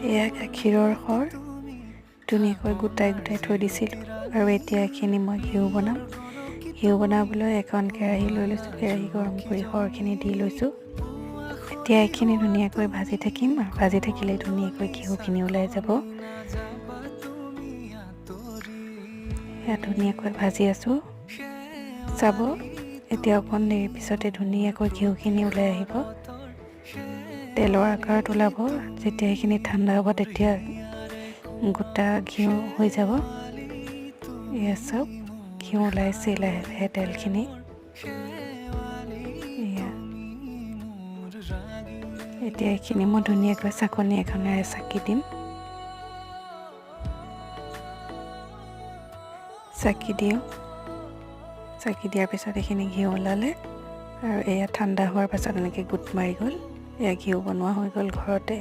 এয়া গাখীৰৰ সৰ ধুনীয়াকৈ গোটাই থৈ দিছিলোঁ আৰু এতিয়া এইখিনি মই ঘিউ বনাবলৈ এখন কেৰাহী লৈ লৈছোঁ। কেৰাহী গৰম কৰি সৰখিনি দি লৈছোঁ। এতিয়া এইখিনি ধুনীয়াকৈ ভাজি থাকিম আৰু ভাজি থাকিলে ধুনীয়াকৈ ঘিউখিনি ওলাই যাব। এয়া ধুনীয়াকৈ ভাজি আছোঁ, চাব এতিয়া অকণ দেৰি পিছতে ধুনীয়াকৈ ঘিউখিনি ওলাই আহিব, তেলৰ আকাৰত ওলাব। যেতিয়া সেইখিনি ঠাণ্ডা হ'ব তেতিয়া গোটা ঘিউ হৈ যাব। এয়া চাওক ঘিউ ওলাইছে লাহে লাহে তেলখিনি। এয়া এতিয়া এইখিনি মই ধুনীয়াকৈ চাকনি এখনেৰে চাকি দিম। চাকি দিয়াৰ পিছত এইখিনি ঘিউ ওলালে আৰু এয়া ঠাণ্ডা হোৱাৰ পাছত এনেকৈ গোট মাৰি গ'ল। এয়া ঘিউ বনোৱা হৈ গ'ল ঘৰতে।